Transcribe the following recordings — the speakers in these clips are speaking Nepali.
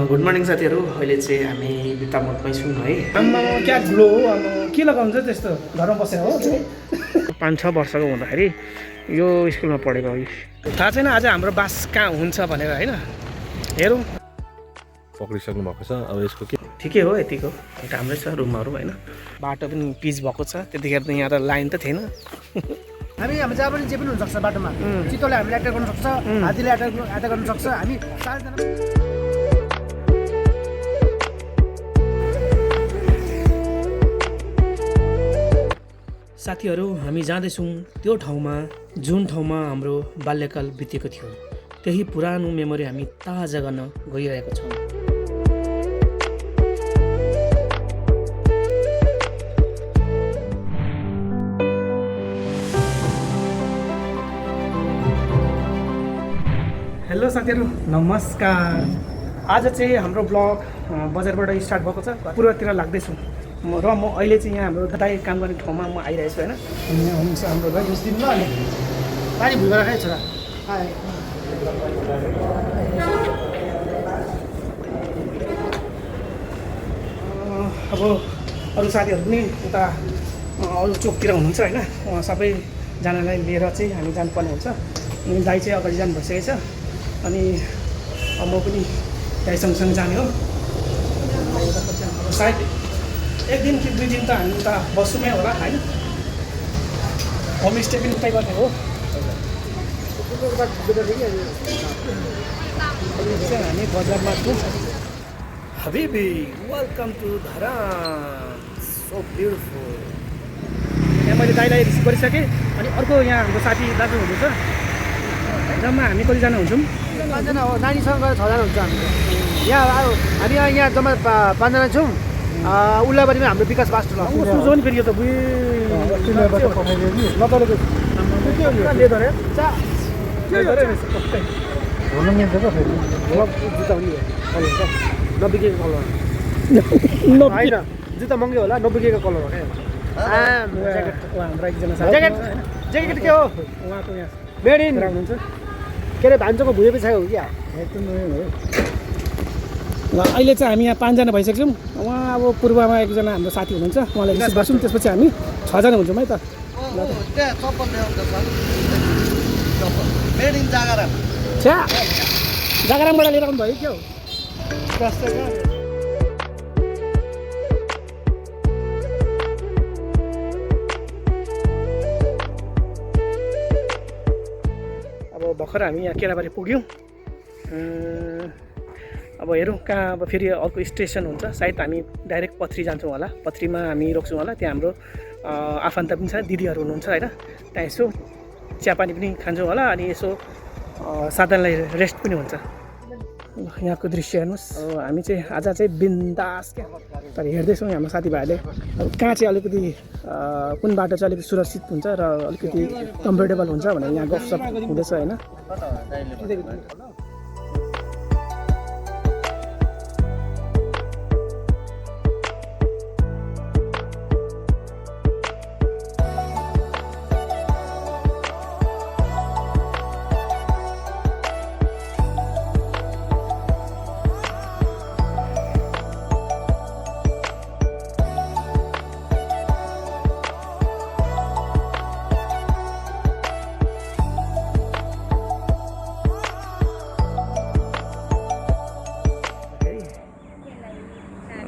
गुड मर्निङ साथीहरू। अहिले चाहिँ हामी बित्ता मोडमै छौँ है। आम्मा क्या ग्लो हो, अब के लगाउँछ त्यस्तो घरमा बसेर हो। 5-6 वर्षको हुँदाखेरि यो स्कुलमा पढेको हो। थाहा छैन आज हाम्रो बास कहाँ हुन्छ भनेर होइन। हेरौँ पक्रिसक्नु भएको छ। अब यसको के ठिकै हो, यतिको राम्रै छ रुमहरू होइन। बाटो पनि पिच भएको छ, त्यतिखेर त यहाँ त लाइन त थिएन। हामी जहाँ पनि जे पनि हुनसक्छ बाटोमा। चितोले हामीले एट्याक गर्न सक्छ, हात्तीले एट्याक गर्न सक्छ। हामी 4 जना साथीहरू हामी जाँदैछौँ त्यो ठाउँमा जुन ठाउँमा हाम्रो बाल्यकाल बितेको थियो। त्यही पुरानो मेमोरी हामी ताजा गर्न गइरहेको छौँ। हेलो साथीहरू, नमस्कार। आज चाहिँ हाम्रो ब्लग बजारबाट स्टार्ट भएको छ। पूर्वतिर लाग्दैछु र म अहिले चाहिँ यहाँ हाम्रो दाइ काम गर्ने ठाउँमा म आइरहेको छु होइन। यहाँ हुनुहुन्छ हाम्रो दाइ। दिन ल अनि पानी भुइँबाट खाइ छोरा। अब अरू साथीहरू पनि उता अरू चोकतिर हुनुहुन्छ होइन। उहाँ सबैजनालाई लिएर चाहिँ हामी जानुपर्ने हुन्छ। अनि दाइ चाहिँ अगाडि जानु भइसकेको छ। अनि म पनि दाइ सँगसँगै जाने हो। सायद 1 दिन कि 2 दिन त हामी उता बस्छौँ होला होइन। होमस्टे पनि उतै गर्ने हो। हामी बजारमा छौँ। हबिबी welcome to Dharan, so beautiful. यहाँ मैले दाइलाई रिसिभ गरिसकेँ। अनि अर्को यहाँ हाम्रो साथी दाजु हुनुहुन्छ। जम्मा हामी कतिजना हुन्छौँ? 5 जना हो। नानीसँग गएर 6 जना हुन्छ हामी। यहाँ हामी यहाँ जम्मा 5 जना छौँ। उल्लाबारीमा हाम्रो विकास मास्टर ल। सुझाउ नि फेरि यो त नबिकेको कलर होइन, जुत्ता महँगो होला, नबिकेको कलर हो क्या। हाम्रो एकजना ज्याकेट के हो? उहाँको यहाँ मेड इन हुनुहुन्छ। के अरे भान्चोको भुइँ पछि हो क्या? अहिले चाहिँ हामी यहाँ 5 जना भइसकेको छौँ। उहाँ अब पूर्वमा एकजना हाम्रो साथी हुनुहुन्छ, उहाँलाई रिसिभ गर्छौँ। त्यसपछि हामी 6 जना हुन्छौँ है त। Made in Jagara. छ्या जागरामबाट लिएर आउनु भयो क्या हो? अब भर्खर हामी यहाँ केराबारी पुग्यौँ। अब हेरौँ कहाँ अब फेरि अर्को स्टेसन हुन्छ। सायद हामी डाइरेक्ट पथरी जान्छौँ होला। पथरीमा हामी रोक्छौँ होला। त्यहाँ हाम्रो आफन्त पनि छ, दिदीहरू हुनुहुन्छ होइन। त्यहाँ यसो चियापानी पनि खान्छौँ होला। अनि यसो साधनलाई रेस्ट पनि हुन्छ। यहाँको दृश्य हेर्नुहोस्। हामी चाहिँ आज चाहिँ बिन्दास क्या। तर हेर्दैछौँ हाम्रो साथीभाइहरूले अब कहाँ चाहिँ अलिकति कुन बाटो चाहिँ अलिकति सुरक्षित हुन्छ र अलिकति कम्फर्टेबल हुन्छ भनेर यहाँ गफसप हुँदैछ होइन।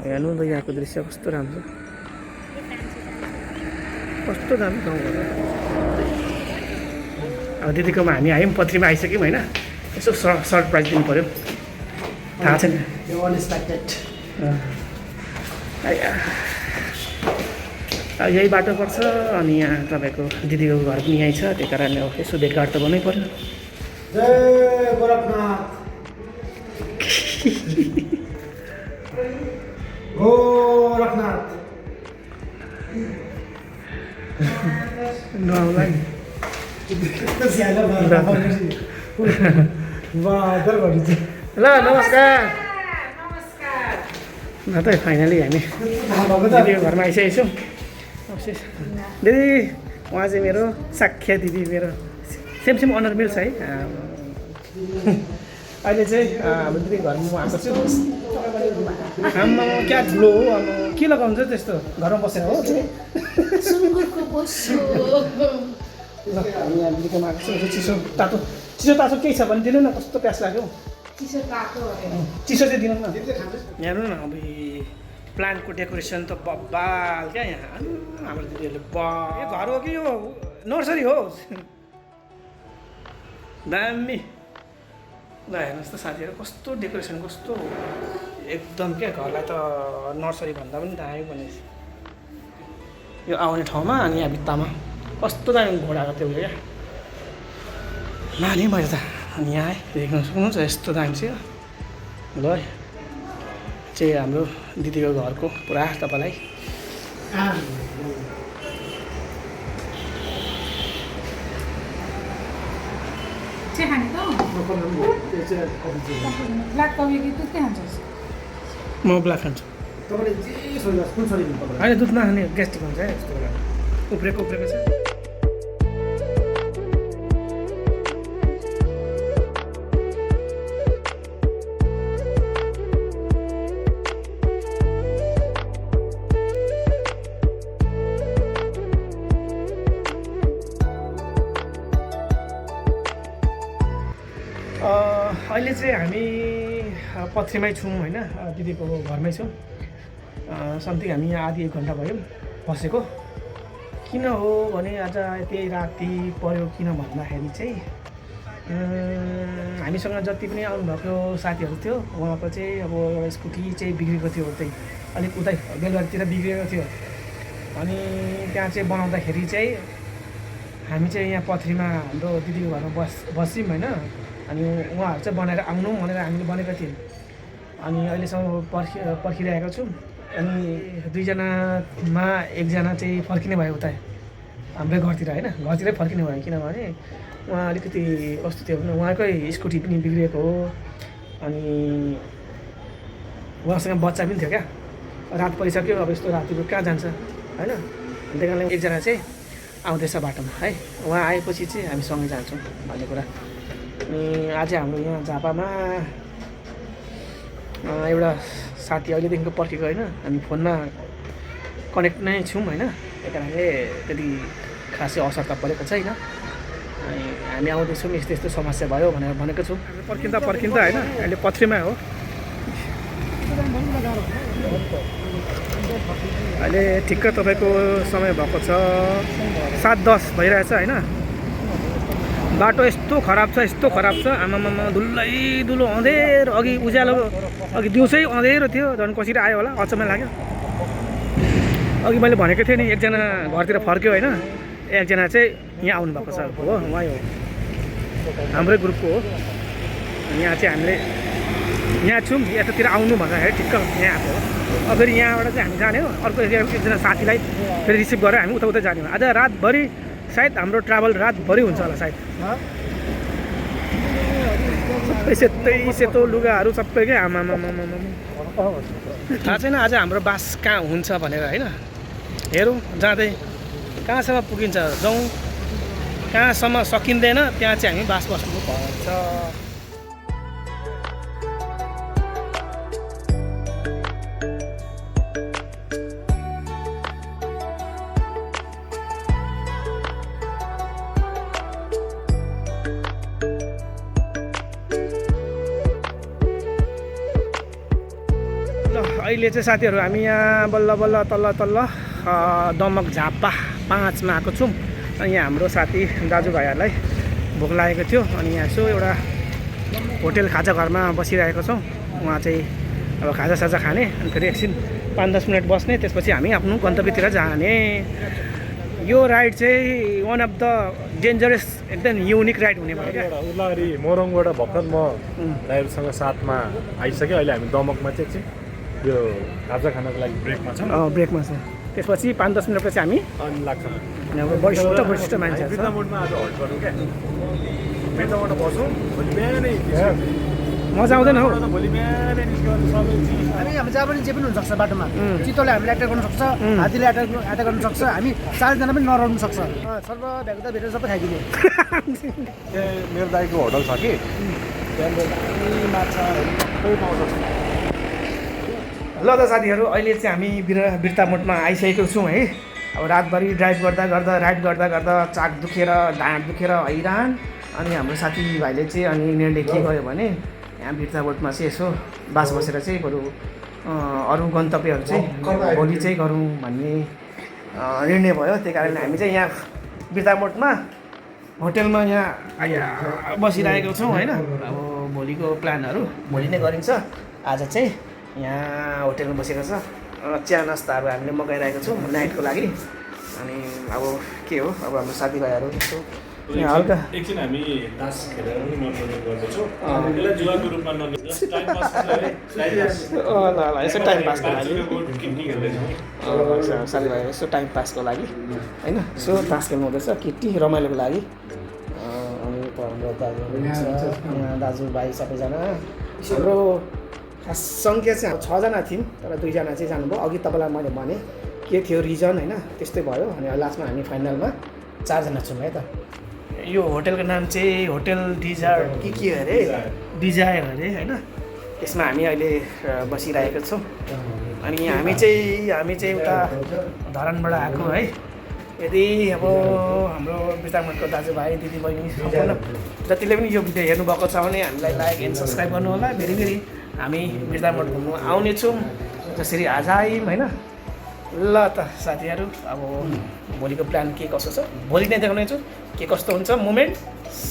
हेर्नु त यहाँको दृश्य कस्तो राम्रो, कस्तो दामी गाउँ घर। अब दिदीकोमा हामी आयौँ, पथरीमा आइसक्यौँ होइन। यसो सरप्राइज दिनु पऱ्यो, थाहा छैन। अनएक्सपेक्टेड। यही बाटो पर्छ। अनि यहाँ तपाईँको दिदीको घर पनि यहीँ छ। त्यही कारणले अब यसो भेटघाट त गर्नै पऱ्यो। जय गोरखनाथ। गोरखनाथ नआउला नि। ल नमस्कार। न त फाइनली हामी दिदीको घरमा आइसकेको छौँ। दिदी उहाँ चाहिँ मेरो साख्या दिदी, मेरो सेम अनुहार मिल्छ है। अहिले चाहिँ हाम्रो दिदी घरमा म आएको छु आमा क्या धुलो हो अब के लगाउँछ त्यस्तो घरमा बसेर हो सुँगुरको बोसो ल हामी यहाँ दिदीकोमा आएको छौँ चिसो तातो केही छ भने दिनु न कस्तो प्यास लाग्यो चिसो तातो अरे चिसो चाहिँ दिनु न हेर्नु न अब प्लान्टको डेकोरेसन त बब्बाल क्या यहाँ हाम्रो दिदीहरूले यो घर हो कि यो नर्सरी हो दामी ल हेर्नुहोस् त साथीहरू कस्तो डेकोरेसन कस्तो एकदम क्या घरलाई त नर्सरी भन्दा पनि दामी बनेछ यो आउने ठाउँमा अनि यहाँ भित्तामा कस्तो दामी घोडाको त्यो क्या नानी मैले त अनि यहाँ आएँ देख्न सक्नुहुन्छ यस्तो दामी चाहिँ ल चाहिँ हाम्रो दिदीको घरको पुरा तपाईँलाई चाहिँ खाने त ब्ल्याक कफी कि दुध चाहिँ खान्छस् म ब्ल्याक खान्छु तपाईँले जे सोच्नुहोस् कुन छोरी तपाईँलाई होइन दुध नखाने ग्यास्ट्रिक हुन्छ है यस्तो उब्रेको छ अहिले चाहिँ हामी पथरीमै छौँ होइन दिदीको घरमै छौँ समथिङ हामी यहाँ आधी 1 घन्टा भयो बसेको किन हो भने आज यति राति पऱ्यो किन भन्दाखेरि चाहिँ हामीसँग जति पनि आउनुभएको साथीहरू थियो उहाँको चाहिँ अब एउटा स्कुटी चाहिँ बिग्रेको थियो त्यही अलिक उतै बेलुकातिर बिग्रेको थियो अनि त्यहाँ चाहिँ बनाउँदाखेरि चाहिँ हामी चाहिँ यहाँ पथरीमा हाम्रो दिदीको घरमा बस्यौँ होइन अनि उहाँहरू चाहिँ बनाएर आउनु भनेर हामीले भनेको थियौँ अनि अहिलेसम्म पर्खिरहेको छौँ अनि 2जनामा 1जना चाहिँ फर्किने भयो उता हाम्रै घरतिर होइन घरतिरै फर्किने भयो किनभने उहाँ अलिकति कस्तो थियो भने उहाँकै स्कुटी पनि बिग्रिएको हो अनि उहाँसँग बच्चा पनि थियो क्या रात परिसक्यो अब यस्तो रातिको कहाँ जान्छ होइन त्यही कारणले 1जना चाहिँ आउँदैछ बाटोमा है उहाँ आएपछि चाहिँ हामी सँगै जान्छौँ भन्ने कुरा अनि आज हाम्रो यहाँ झापामा एउटा साथी अहिलेदेखिको पर्खेको होइन हामी फोनमा कनेक्ट नै छौँ होइन त्यही कारणले त्यति खासै असर त परेको छैन अनि हामी आउँदैछौँ यस्तो यस्तो समस्या भयो भनेर भनेको छौँ पर्खिँदा होइन अहिले पथरीमा हो अहिले ठिक्क तपाईँको समय भएको छ 7:10 भइरहेछ होइन बाटो यस्तो खराब छ आमामामा धुलै धुलो अँधेरो अघि उज्यालो अघि दिउँसै अँधेरो थियो झन् कसरी आयो होला अचम्म लाग्यो अघि मैले भनेको थिएँ नि 1जना घरतिर फर्क्यो होइन 1जना चाहिँ यहाँ आउनुभएको छ हो उहाँ हो हाम्रै ग्रुपको हो यहाँ चाहिँ हामीले यहाँ छौँ यतातिर आउनु भन्दाखेरि ठिक्क यहाँ आएको हो अब फेरि यहाँबाट चाहिँ हामी जाने हो अर्को 1जना साथीलाई फेरि रिसिभ गरेर हामी उता जाने हो आज रातभरि सायद हाम्रो ट्राभल रातभरि हुन्छ होला सायद सबै सेतो लुगाहरू सबै क्या आमामामा थाहा छैन आज हाम्रो बास कहाँ हुन्छ भनेर होइन हेरौँ जाँदै कहाँसम्म पुगिन्छ जाउँ कहाँसम्म सकिँदैन त्यहाँ चाहिँ हामी बास बस्नु पर्छ अहिले चाहिँ साथीहरू हामी यहाँ बल्ल तल्ल दमक झापा 5 मा आएको छौँ अनि यहाँ हाम्रो साथी दाजुभाइहरूलाई भोक लागेको थियो अनि यहाँ यसो एउटा होटेल खाजा घरमा बसिरहेको छौँ उहाँ चाहिँ अब खाजासाजा खाने अनि फेरि एकछिन 5-10 मिनट बस्ने त्यसपछि हामी आफ्नो गन्तव्यतिर जाने यो राइड चाहिँ वान अफ द डेन्जरस एकदम युनिक राइड हुने भयो क्या उल्लारी मोरङबाट भर्खर म ड्राइभरसँग साथमा आइसक्यो अहिले हामी दमकमा चाहिँ यो खाजा खानको लागि ब्रेकमा छ ब्रेकमा छ त्यसपछि 5-10 मिनटपछि हामी अनि लाग्छ यहाँको वरिष्ठ मान्छेहरू छ मोडमा आज हल्ट गरौँ क्या पेटाबाट बसौँ भोलि बिहानै मजा आउँदैन हौ भोलि बिहानै निस्क्यो सबै चिज हामी जहाँ पनि जे पनि हुनसक्छ बाटोमा चितोले हामीले एट्याक गर्न सक्छ हात्तीले एट्याक गर्न सक्छ हामी 4जना पनि नरहनु सक्छ सर्व भ्याएको त भेटेर सबै खाइदिने मेरो दाइको होटल छ कि बिहान दामी माछाहरू सबै पाउँछ। ल त साथीहरू, अहिले चाहिँ हामी बिर्ता मोडमा आइसकेको छौँ है। अब रातभरि ड्राइभ गर्दा गर्दा राइड गर्दा गर्दा चाक दुखेर ढाँड दुखेर हैरान। अनि हाम्रो साथीभाइले चाहिँ अनि निर्णय के गर्यो भने यहाँ बिर्ता मोडमा चाहिँ यसो बास बसेर चाहिँ बरु अरू गन्तव्यहरू चाहिँ भोलि चाहिँ गरौँ भन्ने निर्णय भयो। त्यही कारणले हामी चाहिँ यहाँ बिर्ता मोडमा होटेलमा यहाँ बसिरहेको छौँ होइन। अब भोलिको प्लानहरू भोलि नै गरिन्छ। आज चाहिँ यहाँ होटेलमा बसेको छ। चिया नास्ताहरू हामीले मगाइरहेको छौँ नाइटको लागि। अनि अब के हो, अब हाम्रो साथीभाइहरू यसो यहाँ हल्का एकछिन हामी तास खेलेर पनि मनोरञ्जन गर्दैछौँ। यसलाई जुवाको रूपमा नलिनु, टाइम पास ल यसो टाइम पासको लागि खेल्दैछौँ। साथीभाइ यसो टाइम पासको लागि होइन, यसो तास खेल्नु हुँदैछ केटी रमाइलोको लागि। अनि त हाम्रो यहाँ दाजुभाइ सबैजना हाम्रो खास सङ्ख्या चाहिँ 6जना थियौँ, तर 2जना चाहिँ जानुभयो। अघि तपाईँलाई मैले भने के थियो रिजन होइन, त्यस्तै भयो। अनि लास्टमा हामी फाइनलमा 4जना छौँ है त। यो होटेलको नाम चाहिँ होटेल डिजायर के अरे, डिजायर अरे होइन। त्यसमा हामी अहिले बसिरहेको छौँ। अनि हामी चाहिँ उता धरानबाट आएको है। यदि अब हाम्रो बिर्तामोडको दाजुभाइ दिदीबहिनी सम्पूर्ण जतिले पनि यो भिडियो हेर्नुभएको छ भने हामीलाई लाइक एन्ड सब्सक्राइब गर्नु होला। फेरि हामी बिर्तामोड घुम्नु आउनेछौँ जसरी आज आयौँ होइन। ल त साथीहरू, अब भोलिको प्लान के कसो छ भोलि नै देखाउनेछु। के कस्तो हुन्छ मोमेन्ट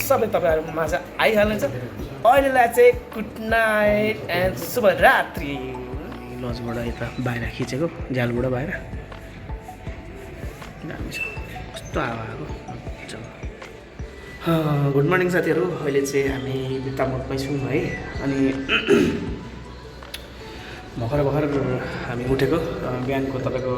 सबै तपाईँहरू माझ आइहाल्नुहुन्छ। अहिलेलाई चाहिँ गुड नाइट एन्ड शुभरात्रि। लजबाट यता बाहिर खिचेको झ्यालबाट बाहिर दामी छ, कस्तो हावा आएको। गुड मर्निङ साथीहरू, अहिले चाहिँ हामी बिर्तामोडमै छौँ है। अनि भर्खर हामी उठेको, बिहानको तपाईँको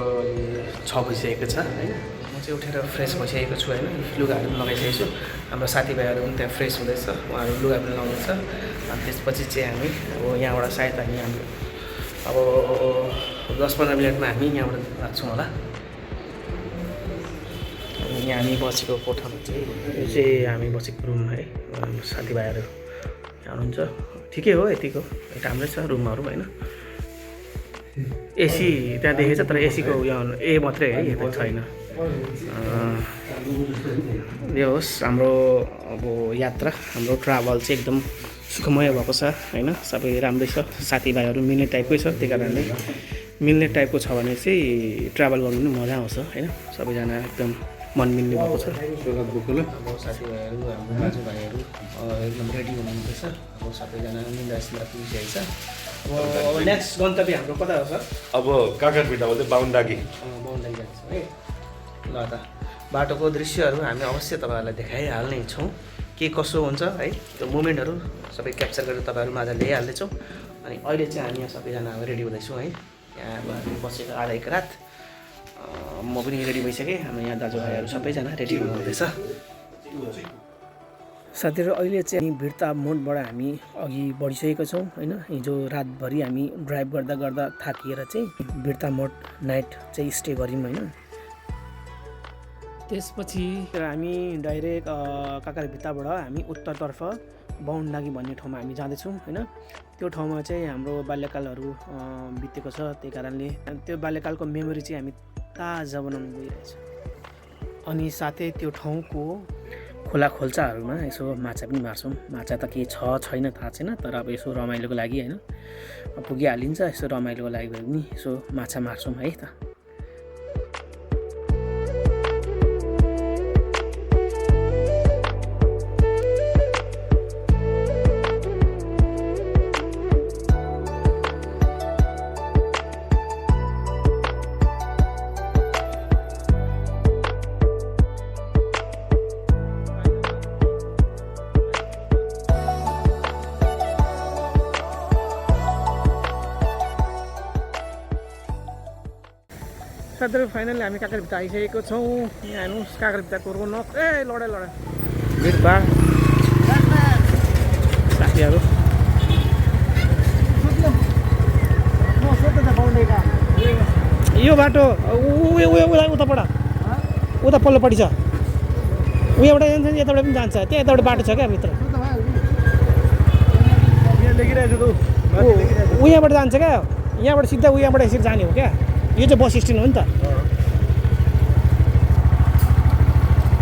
6 बजिसकेको छ होइन। म चाहिँ उठेर फ्रेस भइसकेको छु होइन, लुगाहरू पनि लगाइसकेको छु। हाम्रो साथीभाइहरू पनि त्यहाँ फ्रेस हुँदैछ, उहाँहरू लुगा पनि लगाउँदैछ। अनि त्यसपछि चाहिँ हामी अब यहाँबाट सायद हाम्रो अब 10-15 मिनटमा हामी यहाँबाट लाग्छौँ होला। यहाँ हामी बसेको कोठामा चाहिँ यो चाहिँ हामी बसेको रुम है। साथीभाइहरू हुनुहुन्छ, ठिकै हो, यतिको राम्रै छ रुमहरू होइन। एसी त्यहाँ देखेछ, तर एसीको उयो ए मात्रै है, यता छैन। यो होस् हाम्रो अब यात्रा, हाम्रो ट्राभल चाहिँ एकदम सुखमय भएको छ होइन। सबै राम्रै छ, साथीभाइहरू मिल्ने टाइपकै छ। त्यही कारणले मिल्ने टाइपको छ भने चाहिँ ट्राभल गर्नु पनि मजा आउँछ होइन। सबैजना एकदम मन मिल्ने भएको छ। अब साथीभाइहरू हाम्रो दाजुभाइहरू एकदम रेडी हुनुहुँदैछ। अब सबैजना निन्द्रा पुगिसकेको छ। अब नेक्स्ट गन्तव्य हाम्रो कता हो सर? अब काकरभिटा भन्दै बाहुनडाँगी जान्छ है। ल त बाटोको दृश्यहरू हामी अवश्य तपाईँहरूलाई देखाइहाल्ने छौँ। के कसो हुन्छ है, त्यो मोमेन्टहरू सबै क्याप्चर गरेर तपाईँहरू माझ ल्याइहाल्नेछौँ। अनि अहिले चाहिँ हामी यहाँ सबैजना अब रेडी हुँदैछौँ है। यहाँ अब हामी बसेको आधा एक रात, म पनि रेडी भइसकेँ। हाम्रो यहाँ दाजुभाइहरू सबैजना रेडी हुनुहुँदैछ। साथीहरू अहिले चाहिँ बिर्ता मोडबाट हामी अघि बढिसकेको छौँ होइन। हिजो रातभरि हामी ड्राइभ गर्दा गर्दा थाकिएर चाहिँ बिर्ता मोड नाइट चाहिँ स्टे गऱ्यौँ होइन। त्यसपछि हामी डाइरेक्ट काकरभिट्टाबाट हामी उत्तरतर्फ बाहुनडाँगी भन्ने ठाउँमा हामी जाँदैछौँ होइन। त्यो ठाउँमा चाहिँ हाम्रो बाल्यकालहरू बितेको छ। त्यही कारणले त्यो बाल्यकालको मेमोरी चाहिँ हामी ताजा बनाउनु गइरहेछौँ। अनि साथै त्यो ठाउँको खोला खोल्चाहरूमा यसो माछा पनि मार्छौँ। माछा त के छ छैन थाहा छैन, तर अब यसो रमाइलोको लागि होइन पुगिहालिन्छ। यसो रमाइलोको लागि भए पनि यसो माछा मार्छौँ है त। साथीहरू फाइनली हामी काकरभिट्टा आइसकेको छौँ। यहाँ हेर्नुहोस् काकरभिट्टाको रोनक, ए लडा भिडभाड साथीहरू। यो बाटो उता पल्लोपट्टि छ, उयोबाट जान्छ यताबाट पनि जान्छ। त्यहाँ यताबाट बाटो छ क्या भित्र। देखिरहेको छु त ऊ यहाँबाट जान्छ क्या यहाँबाट सिधा ऊ यहाँबाट यसरी जाने हो क्या यो चाहिँ बस स्ट्यान्ड हो नि त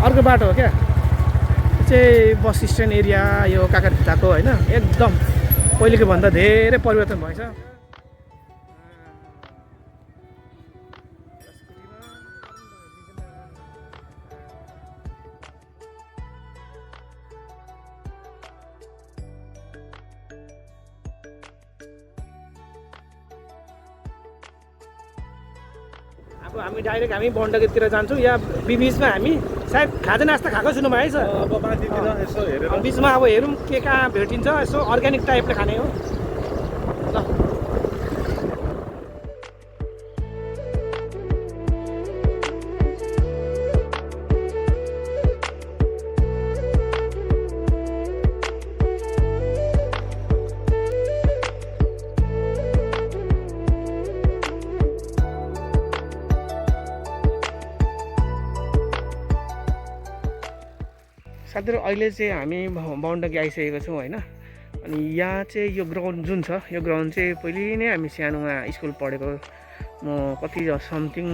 अर्को बाटो हो क्या यो चाहिँ बस स्ट्यान्ड एरिया यो काकाभित्ताको होइन एकदम पहिलेको भन्दा धेरै परिवर्तन भएछ अब हामी डाइरेक्ट हामी बन्डगेटतिर जान्छौँ या बिचमा हामी सायद खाजा नास्ता खाएको सुन्नुभयो है सर अब माथितिर यसो हेरेर बिचमा अब हेरौँ के कहाँ भेटिन्छ यसो अर्ग्यानिक टाइपले खाने हो ल साथीहरू अहिले चाहिँ हामी बाउन्डरी आइसकेको छौँ होइन अनि यहाँ चाहिँ यो ग्राउन्ड जुन छ यो ग्राउन्ड चाहिँ पहिले नै हामी सानोमा स्कुल पढेको म कति समथिङ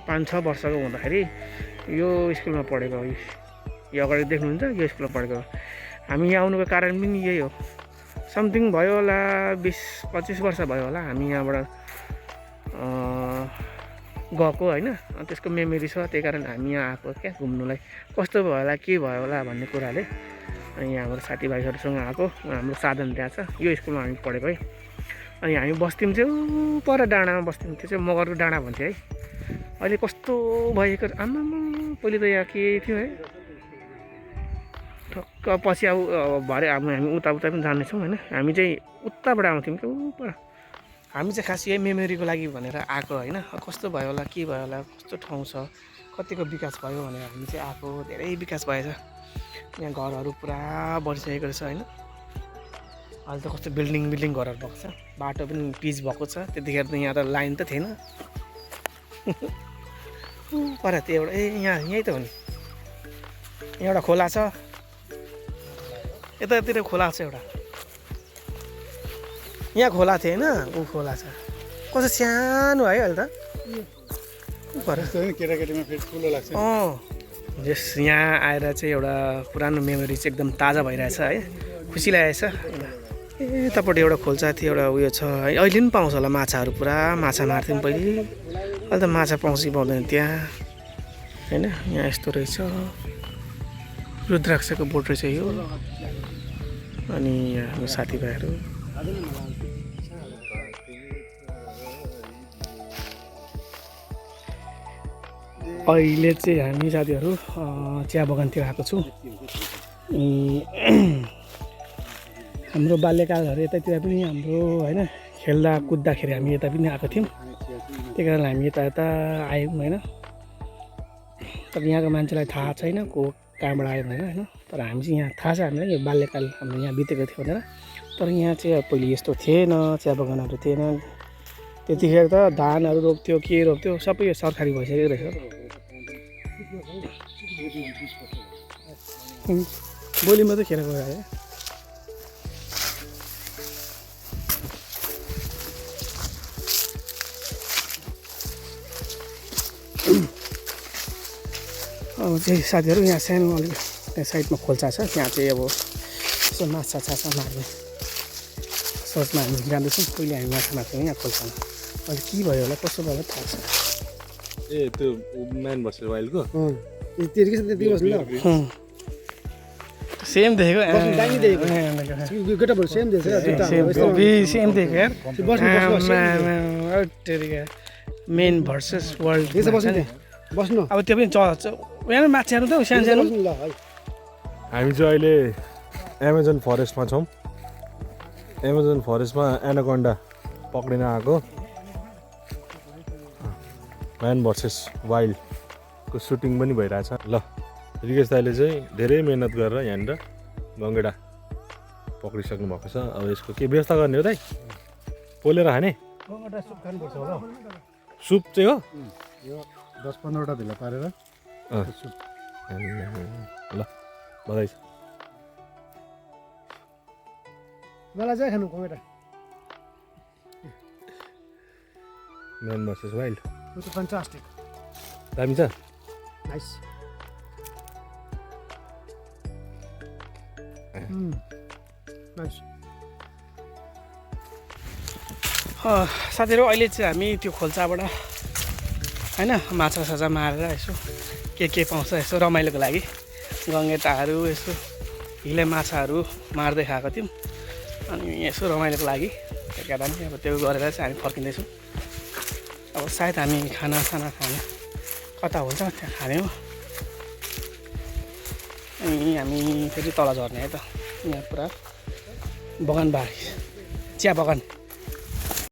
5-6 वर्षको हुँदाखेरि यो स्कुलमा पढेको यो अगाडि देख्नुहुन्छ यो स्कुलमा पढेको हामी यहाँ आउनुको कारण पनि यही हो समथिङ भयो होला 20-25 वर्ष भयो होला हामी यहाँबाट गएको होइन त्यसको मेमोरी छ त्यही कारण हामी यहाँ आएको क्या घुम्नुलाई कस्तो भयो होला के भयो होला भन्ने कुराले अनि यहाँ हाम्रो साथीभाइहरूसँग आएको हाम्रो साधन त्यहाँ छ यो स्कुलमा हामी पढेको है अनि हामी बस्थ्यौँ चाहिँ पर डाँडामा बस्थ्यौँ त्यो चाहिँ मगरको डाँडा भन्थ्यो है अहिले कस्तो भएको आम्मामा पहिले त यहाँ के थियो है ठक्क पछि अब भरे हामी उता पनि जानेछौँ होइन हामी चाहिँ उताबाट आउँथ्यौँ क्या उपर हामी चाहिँ खास यही मेमोरीको लागि भनेर आएको होइन कस्तो भयो होला के भयो होला कस्तो ठाउँ छ कतिको विकास भयो भनेर हामी चाहिँ आएको धेरै विकास भएछ यहाँ घरहरू पुरा बढिसकेको रहेछ होइन अहिले त कस्तो बिल्डिङ घरहरू भएको छ बाटो पनि पिच भएको छ त्यतिखेर त यहाँ त लाइन त थिएन पर त्यो एउटा यहीँ त हो नि एउटा खोला छ यतातिर खोला छ एउटा यहाँ खोला थिएन ऊ खोला छ कस्तो सानो है अहिले त केटाकेटीमा फेरि ठुलो लाग्छ जस यहाँ आएर चाहिँ एउटा पुरानो मेमोरी चाहिँ एकदम ताजा भइरहेछ है खुसी लागेछ यतापट्टि एउटा खोल्सा थियो एउटा उयो छ है अहिले पनि पाउँछ होला माछाहरू पुरा माछा मार्थ्यौँ पहिले अहिले त माछा पाउँछ कि पाउँदैन त्यहाँ होइन यहाँ यस्तो रहेछ रुद्राक्षको बोट रहेछ यो अनि हाम्रो साथीभाइहरू अहिले चाहिँ हामी साथीहरू चिया बगानतिर आएको छौँ हाम्रो बाल्यकालहरू यतातिर पनि हाम्रो होइन खेल्दा कुद्दाखेरि हामी यता पनि आएको थियौँ त्यही कारण हामी यता आयौँ होइन तर यहाँको मान्छेलाई थाहा छैन को कहाँबाट आयो भनेर होइन तर हामी चाहिँ यहाँ थाहा छ हामीलाई यो बाल्यकाल हाम्रो यहाँ बितेको थियो भनेर तर यहाँ चाहिँ पहिले यस्तो थिएन चिया बगानहरू थिएन त्यतिखेर त धानहरू रोप्थ्यो के रोप्थ्यो सबै यो सरकारी भइसकेको रहेछ गोली मात्रै खेर गयो है अब चाहिँ साथीहरू यहाँ सानो अलिक त्यहाँ साइडमा खोल्सा छ त्यहाँ चाहिँ अब यसो माछा मार्ने सोचमा हामी जाँदैछौँ पहिले हामी माछा मार्थ्यौँ यहाँ खोल्सामा अहिले के भयो होला कसो भयो थाहा छ त्यो म्यान भर्सेस वाइल्डको सेम देखेको सेम देखेको मेन भर्सेस वर्ल्ड बस्नु अब त्यो पनि यहाँ माछाहरू त सानो सानो हामी चाहिँ अहिले एमाजोन फरेस्टमा छौँ एमाजोन फरेस्टमा एनाकोन्डा पक्रिन आएको म्यान भर्सेस वाइल्डको सुटिङ पनि भइरहेछ ल रिकेश दाइले चाहिँ धेरै मेहनत गरेर यहाँनिर गङ्गेडा पक्रिसक्नु भएको छ अब यसको के व्यवस्था गर्ने हो दाइ पोलेर खाने सुप चाहिँ हो 10-15वटा भेला पारेर ल बधाई छ ल मलाई चाहिँ खानु कमेटा man versus wild It's fantastic. दामी छ Nice. Nice. साथीहरू अहिले चाहिँ हामी त्यो खोल्साबाट होइन माछा साछा मारेर यसो के पाउँछ यसो रमाइलोको लागि गङ्गेटाहरू यसो हिले माछाहरू मार्दै खाएको थियौँ अनि यसो रमाइलोको लागि केटा पनि अब त्यो गरेर चाहिँ हामी फर्किँदैछौँ अब सायद हामी खानासाना खाने कता हुन्छ त्यहाँ खाने हो अनि हामी फेरि तल झर्ने है त यहाँ पुरा बगानबारी चिया बगान